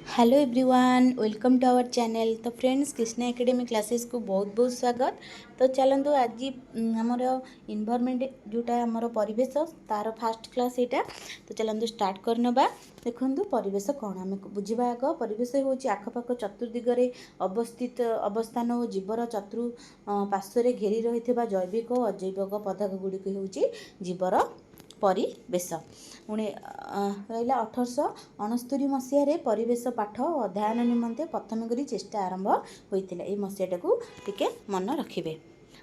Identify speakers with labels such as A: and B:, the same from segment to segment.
A: Hello everyone, welcome to our channel. तो friends, Krishna academy classes को बहुत बहुत स्वागत। तो चलतु आज आमर इन्वायरमेंट जोटा आमर परिवेश तार फास्ट क्लास यहाँ। तो चलतु स्टार्ट करनबा। देखु परिवेश कौन आम बुझा आग। परिवेश हूँ आखपाख चतुर्दिगरे अवस्थित अवस्थान और जीवर चतुर्पार्श्व घेरी रही जैविक और अजैविक पदार्थ गुड़िक हूँ जीवर परिवेश। पुणी रहा 1869 मसीह परिवेश पाठ अध्ययन निमंते प्रथम करी चेष्टा आरंभ होता है। मसीहाटा को टिके मन रखिए।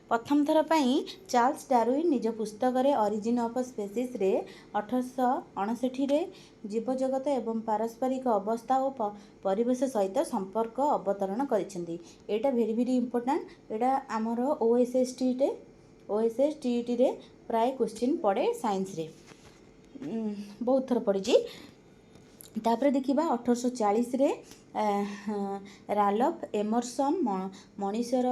A: प्रथम थर पर चार्ल्स डार्विन निज पुस्तक ऑरिजिन ऑफ स्पीसीज रे 1859 जीवजगत एवं पारस्परिक अवस्था और परिवेश सहित संपर्क अवतरण करिसेंती। एटा भेरी भेरी इंपोर्टेंट। एटा आमर ओएसएसटी रे प्राय क्वेश्चन पड़े साइंस रे बहुत थर पड़ी। तापर देखिबा 1840 रे राल्फ एमरसन मनीषर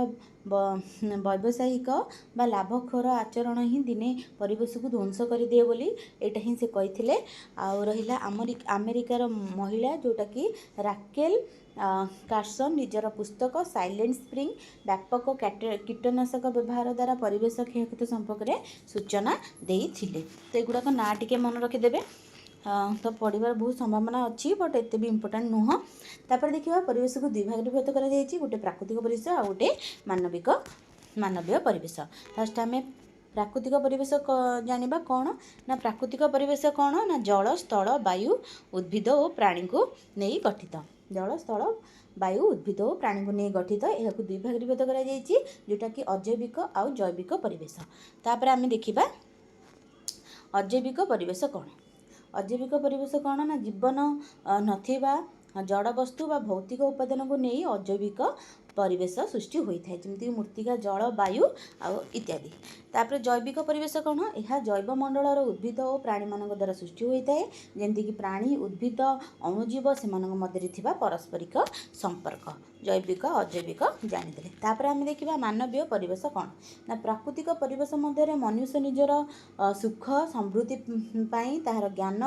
A: व्यावसायिक बा लाभखोर आचरण ही दिने परिवेश को ध्वंस कर दिए बोली एटा ही से कही। आउ रहिला अमेरिकार महिला जोटा कि राकेल कार्सन निजर पुस्तक साइलेंट स्प्रिंग व्यापक कीटनाशक व्यवहार द्वारा परिवेश क्षयक्षति संपर्क में सूचना देइथिले। तो एगुड़ाक ना टिके मन रखिदेवे। तो पढ़ार बहुत संभावना अच्छी, बट एत भी इम्पोर्टाट नुह। तापर देखिए परिवेश को दुई भाग विभक्त कर गोटे प्राकृतिक परिवेश आ गोटे मानवीय परिवेश। फास्ट आम प्राकृतिक परिवेश जानिबा कौन ना प्राकृतिक परिवेश कौन ना जल स्थल वायु उद्भिद और प्राणी को नहीं गठित। जल स्थल वायु उद्भिद और प्राणी को नहीं गठित। यह दुई भाग विभक्त कर जोटा कि अजैविक आउ जैविक परिवेश। तापर आम देखिबा अजैविक परिवेश कौन। अजैविक परिवेश कौन ना जीवन नथिबा जड़ वस्तु बा भौतिक उपादान को नहीं अजैविक परिवेश सृष्टि होता है, जमीक मृत्तिका जल वायु आउ इत्यादि। तापर जैविक परिवेश कौन यह जैव मंडल उद्भिद और प्राणी मान द्वारा सृष्टि होता है, जमीक प्राणी उद्भिद अणुजीव से मध्य पारस्परिक संपर्क जैविक अजैविक जानीदे। तापर आम देखा मानवीय परिवेश कौन ना प्राकृतिक परिवेश मध्य मनुष्य निजर सुख समृद्धि पाई तार ज्ञान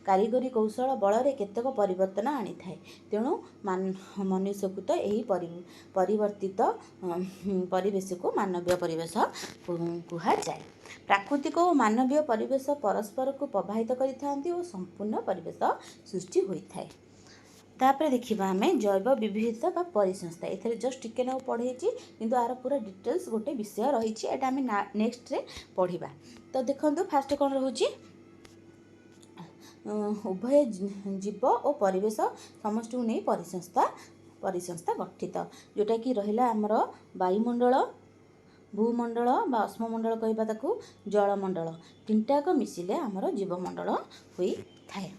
A: कारीगरी कौशल बल केतेक परिवर्तन आनी थाए। तेणु मनुष्य को तो यही परिवर्तित परिवेश को मानवीय परिवेश कहा जाए। प्राकृतिक और मानवीय परिवेश परस्पर को प्रभावित करिथांती और संपूर्ण परिवेश सृष्टि होता है। तापर देखिबा आमे जैव विविधता बा परिसंस्था एथरे जस्ट टिके ना पढ़े किंतु आर पूरा डिटेल्स गोटे विषय रही है। आमे नेक्स्ट रे पढ़िबा। तो देखंतु फास्ट कौन रहउची उभय जीव और परिवेश समस्त को नहीं परिसंस्था गठित, जोटा कि रहिला आमर वायुमंडल भूमंडल बा अस्ममंडल कहबा ताकू जलमंडल तीनटाक मिसिले आमर जीवमंडल होई थाए।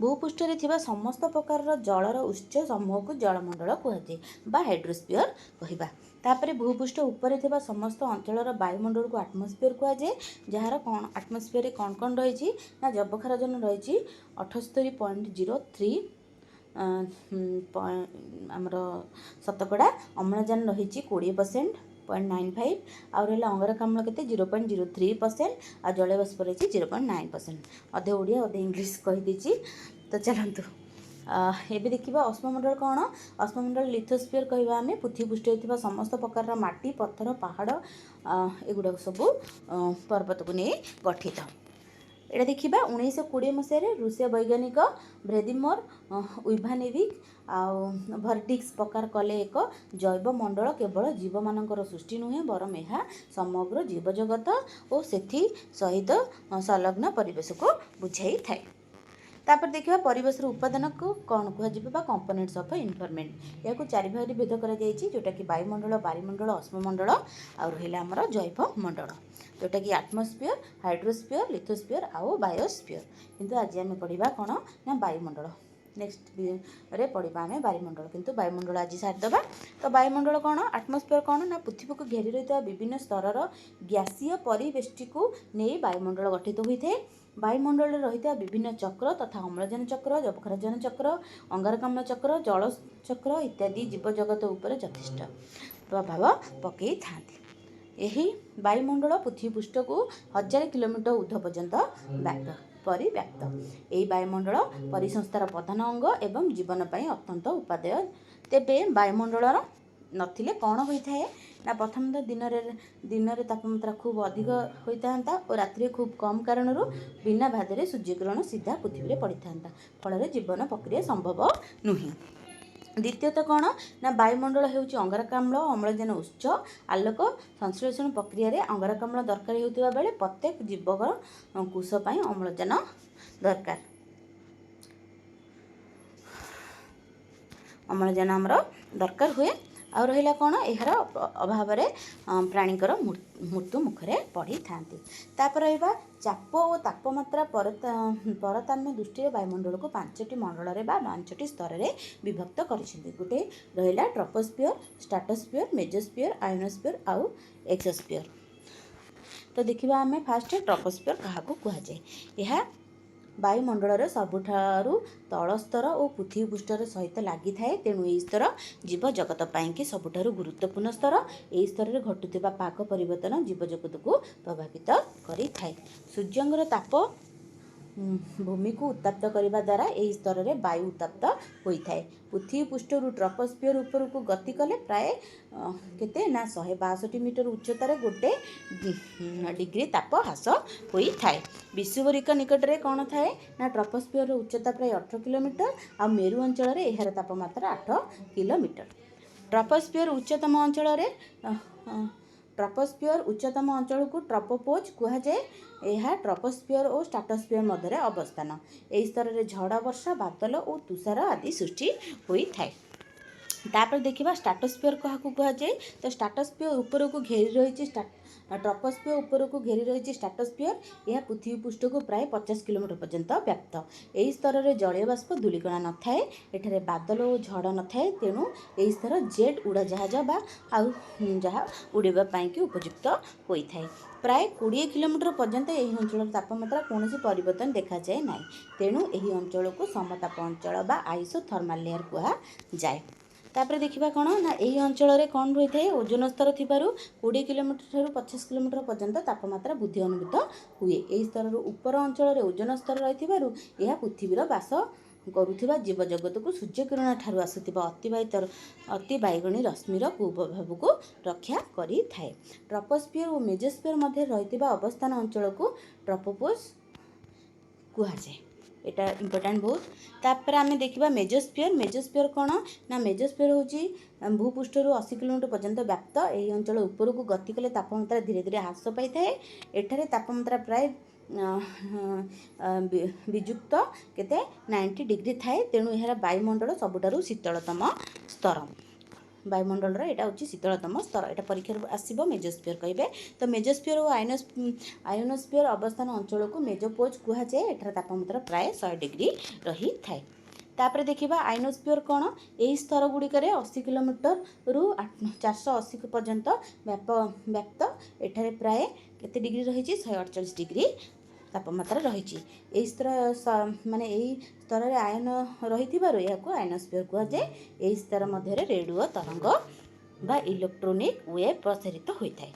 A: भूपृष्ठ रे थिबा समस्त प्रकार जलर उच्च समूह को जलमंडल कहुए बा हाइड्रोस्फीयर कहबा। तापर भूपृष्ठ ऊपर थिबा समस्त अंचलर वायुमंडल को आटमोस्फीयर कहुए, जार कौन आटमोस्फीयर कौन कौन रही ना जबखारजन रही 78.03 आमर शतकड़ा, अम्लजान रही 20% 0.95 आउ रहा अंगारकाम्ल के 0.03% आ जलवाष्प रही 0.9%। अधे ओडिया अधे इंग्लिश कहीदी। तो चलतु एबे देखिबा अस्ममंडल कौन। अस्ममंडल लिथोस्फीयर कहवा आम पृथ्वीपृष्ठ थी समस्त प्रकार माटी पत्थर पहाड़ एगुड़ा सब पर्वत को नहीं गठित। एटा देखिबा 1920 मसीह रूसिया वैज्ञानिक व्लादिमिर इवानोविच आउ भर्डिक्स प्रकार कले एक जैव मंडल केवल जीव मानकर सृष्टि नुहे बरम यह समग्र जीवजगत और सेथि सहित संलग्न परिवेश को बुझाई थाए। तापर देखिबा परिवेश उपादान को कौन कह कंपोनेंट्स ऑफ इन्वायरमेंट। या चारि भाग भेद कर जोटा कि वायुमंडल बायुमंडल अस्ममंडल आउ रहा आमर जैव मंडल जोटा कि आटमोस्फीयर हाइड्रोस्फीयर लिथोस्फीयर आउ बायोस्फीयर। किंतु आज आम पढ़ा कौन ना वायुमंडल। नेक्स्ट रे पढ़ा आम वायुमंडल, किंतु वायुमंडल आज सारिदेवा। तो वायुमंडल कौन आटमोस्फीयर कौन ना पृथ्वी को घेरी रही विभिन्न स्तर गैसीय परिवेष्टि को नहीं वायुमंडल गठित होता है। वायुमंडल रही विभिन्न चक्र तथा अम्लजान चक्र जबखारजन चक्र अंगारकाम्ल चक्र जल चक्र इत्यादि जीवजगत उपर यथेष्ट प्रभाव पकई थांती। यही वायुमंडल पृथ्वीपृष्ठ को 1000 किलोमीटर ऊर्ध्व पर्यंत परि व्याप्त। यही वायुमंडल परिसंस्थार प्रधान अंग एवं जीवन पाई अत्यंत उपादेय। तेबे वायुमंडल नथिले कौन होता है ना प्रथम तो दिन में तापमात्रा खूब अधिक होता और राति खूब कम कारण बिना बाधा सूर्यकिरण सीधा पृथ्वी पड़ी था फल जीवन प्रक्रिया संभव नुहे। द्वितीयतः कौन ना वायुमंडल होउची अंगारकाम्ल अम्लजान उच्च आलोक संश्लेषण प्रक्रिया रे अंगारकाम्ल दरकार होता बेले प्रत्येक जीवक कोष पाई अम्लजान दरकार। अम्लजान आमर दरकार हुए आ रहा कौन यार अभाव प्राणीकर मृत्यु मुखरे पड़ी था। तापर रहा चाप और तापमात्रा परताम्य दृष्टि वायुमंडल को 5टी मंडल में 5टी स्तर में विभक्त कर गोटे रहा ट्रोपोस्फियर स्ट्राटोस्फियर मेजोस्फियर आयोनोस्फियर आउ एक्सोस्फियर। तो देखिए आम फास्ट ट्रोपोस्फियर क्या कहुए यह वायुमंडल सबुठारु तल स्तर और पृथ्वी पृष्ठर सहित लगी थाए तेणु यही स्तर जीव जगत पाई सबुठारु गुरुत्वपूर्ण स्तर। यही स्तर में घटुवा पाक परिवर्तन जीव जगत को प्रभावित करि थाए। सूर्यंगर ताप भूमि को उत्तप्त करने द्वारा यही स्तर में वायु उत्तप्त होता है। पृथ्वी पृष्ठर ट्रोपोस्फियर ऊपर को गति कले प्राय केते ना 162 मीटर उच्चतार गोटे डिग्री ताप ह्रास होता है। विषुवरिक निकट में कौन थाए ना ट्रोपोस्फियर उच्चता प्राय 18 किलोमीटर आ मेरु अंचल में यार तापमात्रा 8 किलोमीटर। ट्रोपोस्फियर उच्चतम अंचल को ट्रोपोपोज कहुए। यह ट्रोपोस्फियर और स्ट्राटोस्फियर मध्य अवस्थान। यही स्तर में झड़ वर्षा बादल और तुषार आदि सृष्टि होता है। तापर देखिए स्ट्राटोस्फियर क्या कहुए तो स्ट्राटोस्फियर ऊपर को घेरी रही ट्रोपोस्फियर ऊपर को घेरी रही स्ट्राटोस्फियर यह पृथ्वी पृष्ठ को प्राय 50 किलोमीटर पर्यंत व्याप्त। यही स्तर में जलीय बाष्प धूलिकणा न थाए एठारे बादल और झड़ न थाए तेणु यही स्तर जेट उड़ाजाहाज जहाँ उड़ाइबा पाई उपयुक्त होता है। प्राय 20 किलोमीटर पर्यंत यही अंचल तापमात्रा कौन परिवर्तन देखा जाए ना तेणु यही अंचल को समताप अंचल बा आइसोथर्माल लेयर कहुए। तापर देखिबा कौन ना यही अंचल में कौन रही है ओजोन स्तर थिबारु 20 किलोमीटर ठारू 50 किलोमीटर पर्यंत तापमात्रा वृद्धि अनुभूत हुए। यही स्तर ऊपर अंचल में ओजोन स्तर रही यह पृथ्वीर बास करुवा जीव जगत को सूर्यकिरण ठारू आसुवा अति बैगणी रश्मिर कुप्रभाव को रक्षा करि थाए। ट्रोपोस्फियर और मेजोस्फियर मध्य रही अवस्थान अंचल को ट्रोपोपोज कहुए। एटा इम्पोर्टेंट बहुत। तापर आम देखा मेजोस्फियर कौन ना मेजोस्फियर हूँ भूपृष्ठर 80 किलोमीटर पर्यंत व्याप्त। यही अंचल ऊपर को गति कले तापमात्रा धीरे धीरे ह्रास पाई थाए। एठारे तापमात्रा प्राय विजुक्त केते 90 डिग्री थाए तेणु यार वायुमंडल सबुठारु शीतलतम स्तर। वायुमंडल यहाँ हूँ शीतलतम स्तर। यहाँ परीक्षा आसो मेजोस्फियर कहे तो मेजोस्फियर और आयोनोस्फियर अवस्थान अंचल को मेजोपोज कहुए। एठार तापमात्रा प्राय 100 डिग्री रही थाए। तापर देखिबा आयोनोस्फियर कौन यही स्तर गुड़िक 80 किलोमीटर रु 480 पर्यंत व्याप्त। एठारे प्राय केते डिग्री रही 148 डिग्री तापमात्रा रही। यही स्तर माने यही स्तर में आयन रही आयनोस्फियर कहुए। यही स्तर मध्य रेडियो तरंग बा इलेक्ट्रोनिक वेव प्रसारित होता है।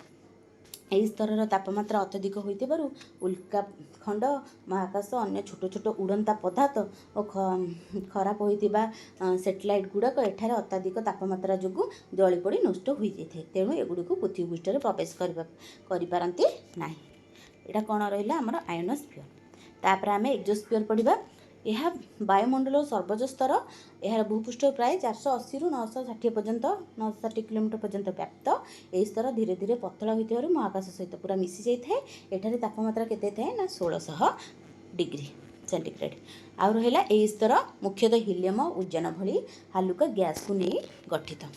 A: यही स्तर तापमात्रा अत्यधिक होइतिबारु उल्काखंड महाकाश अन्य छोट छोट उड़ंता पदार्थ और खराब होइतिबा सैटेलाइट गुड़ाक एठार अत्याधिक तापमात्रा जोगु जली पड़ी नष्ट हो जाए तेणु एगुड़ी को पृथ्वी पृष्ठ प्रवेश करिपारंती नाही। एटा कौन रहा आमर आयोनोस्फियर। तापर आम एक्सोस्फियर पढ़ा। यह वायुमंडल सर्वोच्च स्तर यार भूपृष्ठ प्राय 480 रु 960 पर्यंत 960 किलोमीटर पर्यंत व्याप्त। यही स्तर धीरे धीरे पतला होता महाकाश सहित पूरा मिसी जाए। एठारे तापमात्रा केते थाए ना 1600 डिग्री सेंटीग्रेड। आउ रहा यही स्तर मुख्यतः हीलियम उद्यान भली हालुका गैस को नहीं गठित।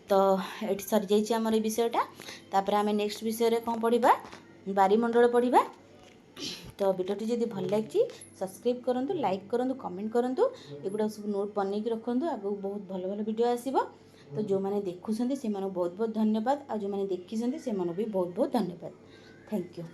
A: तो ये सरी जाइए आमर विषयटा। तापर आम नेक्स्ट विषय कौन पढ़ा वायुमंडल पढ़ा। तो भिडियोटी जब भल लगी सब्सक्राइब करूँ लाइक करूँ कमेंट करूँ एगुड़ा सब नोट बनईक रखुँ आगे बहुत भल भल वीडियो आसो। तो जो मैंने देखुं से बहुत बहुत धन्यवाद आ जो मैंने देखी से बहुत बहुत धन्यवाद। Thank you.